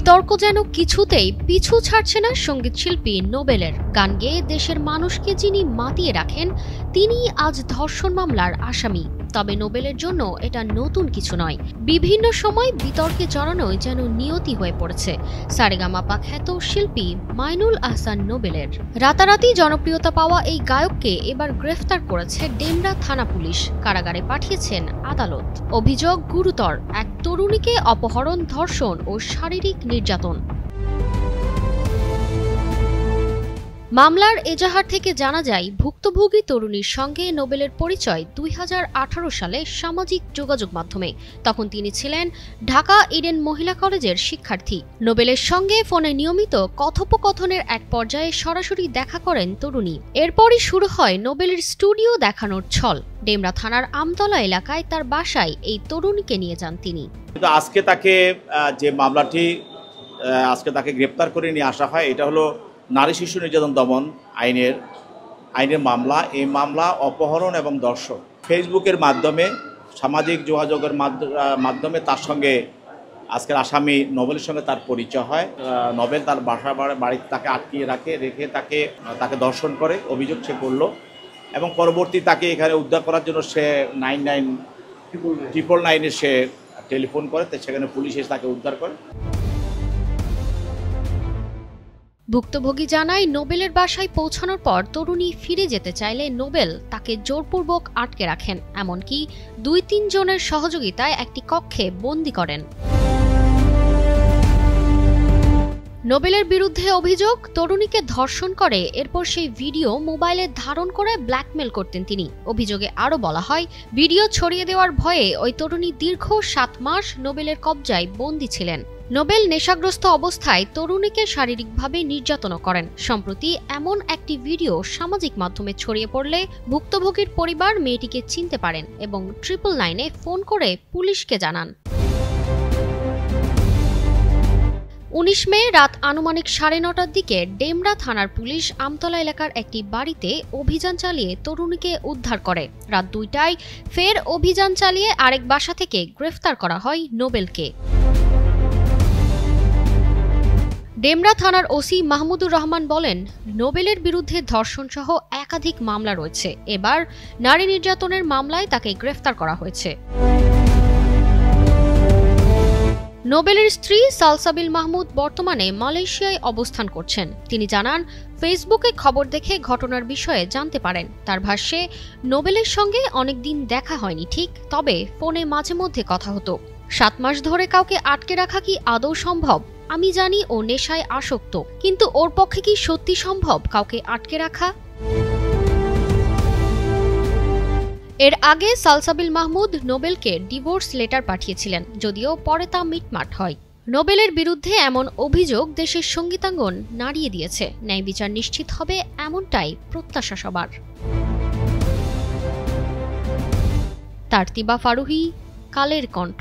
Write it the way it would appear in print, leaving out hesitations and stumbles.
বিতর্ক যেন কিছুতেই পিছু ছাড়ছে না সঙ্গীত শিল্পী নোবেলের। গান গেয়ে দেশের মানুষকে যিনি মাতিয়ে রাখেন তিনি আজ ধর্ষণ মামলার আসামি। তবে নোবেলের জন্য এটা নতুন কিছু নয়। বিভিন্ন সময় বিতর্কে জড়ানোই যেন নিয়তি হয়ে পড়েছে সারেগামাপা খ্যাত শিল্পী মাইনুল আহসান নোবেলের। রাতারাতি জনপ্রিয়তা পাওয়া এই গায়ককে এবার গ্রেফতার করেছে ডেমরা থানা পুলিশ, কারাগারে পাঠিয়েছেন আদালত। অভিযোগ গুরুতর, এক তরুণীকে অপহরণ, ধর্ষণ ও শারীরিক নির্যাতন। মামলার এজাহার থেকে জানা যায়, ভুক্তভোগী তরুণীর সঙ্গে নোবেলের পরিচয় 2018 সালে সামাজিক যোগাযোগ মাধ্যমে। তখন তিনি ছিলেন ঢাকা ইডেন মহিলা কলেজের শিক্ষার্থী। নোবেলের সঙ্গে ফোনে নিয়মিত কথোপকথনের এক পর্যায়ে সরাসরি দেখা করেন তরুণী। এরপরই শুরু হয় নোবেলের স্টুডিও দেখানোর ছল। ডেমরা থানার আমতলা এলাকায় তার বাসায় এই তরুণীকে নিয়ে যান তিনি। আজকে তাকে যে মামলাটি আজকে তাকে গ্রেপ্তার করে নিয়ে আসা হয়, এটা হলো নারী শিশু নির্যাতন দমন আইনের মামলা। এই মামলা অপহরণ এবং ধর্ষণ। ফেসবুকের মাধ্যমে, সামাজিক যোগাযোগের মাধ্যমে তার সঙ্গে আজকের আসামি নোবেলের সঙ্গে তার পরিচয় হয়। নোবেল তার বাড়িতে তাকে আটকিয়ে রেখে তাকে ধর্ষণ করে অভিযোগ সে করল, এবং পরবর্তী তাকে এখানে উদ্ধার করার জন্য সে 999 সে টেলিফোন করে, সেখানে পুলিশ এসে তাকে উদ্ধার করে। ভুক্তভোগী জানায়, নোবেলের বাসায় পৌঁছানোর পর তরুণী ফিরে যেতে চাইলে নোবেল তাকে জোরপূর্বক আটকে রাখেন, এমনকি 2-3 জনের সহযোগিতায় একটি কক্ষে বন্দী করেন। নোবেলের বিরুদ্ধে অভিযোগ, তরুণীকে ধর্ষণ করে, এরপর সেই ভিডিও মোবাইলে ধারণ করে ব্ল্যাকমেল করতেন তিনি। অভিযোগে আরও বলা হয়, ভিডিও ছড়িয়ে দেওয়ার ভয়ে ওই তরুণী দীর্ঘ 7 মাস নোবেলের কবজায় বন্দী ছিলেন। নোবেল নেশাগ্রস্ত অবস্থায় তরুণীকে শারীরিকভাবে নির্যাতনও করেন। সম্প্রতি এমন একটি ভিডিও সামাজিক মাধ্যমে ছড়িয়ে পড়লে ভুক্তভোগীর পরিবার মেয়েটিকে চিনতে পারেন এবং 999-এ ফোন করে পুলিশকে জানান। 19 মে রাত আনুমানিক 9:30টার দিকে ডেমরা থানার পুলিশ আমতলা এলাকার একটি বাড়িতে অভিযান চালিয়ে তরুণীকে উদ্ধার করে। রাত 2টায় ফের অভিযান চালিয়ে আরেক বাসা থেকে গ্রেফতার করা হয় নোবেলকে। ডেমরা থানার ওসি মাহমুদুর রহমান বলেন, নোবেলের বিরুদ্ধে ধর্ষণসহ একাধিক মামলা রয়েছে। এবার নারী নির্যাতনের মামলায় তাকে গ্রেফতার করা হয়েছে। নোবেলের স্ত্রী সালসাবিল মাহমুদ বর্তমানে মালয়েশিয়ায় অবস্থান করছেন। তিনি জানান, ফেসবুকে খবর দেখে ঘটনার বিষয়ে জানতে পারেন। তার ভাষ্যে, নোবেলের সঙ্গে অনেকদিন দেখা হয়নি ঠিক, তবে ফোনে মাঝে মধ্যে কথা হতো। 7 মাস ধরে কাউকে আটকে রাখা কি আদৌ সম্ভব? আমি জানি ও নেশায় আসক্ত, কিন্তু ওর পক্ষে কি সত্যি সম্ভব কাউকে আটকে রাখা? এর আগে সালসাবিল মাহমুদ নোবেলকে ডিভোর্স লেটার পাঠিয়েছিলেন, যদিও পরে তা মিটমাট হয়। নোবেলের বিরুদ্ধে এমন অভিযোগ দেশের সঙ্গীতাঙ্গন নাড়িয়ে দিয়েছে। ন্যায় বিচার নিশ্চিত হবে, এমনটাই প্রত্যাশা সবার। তারতিবা ফারুহি, কালের কণ্ঠ।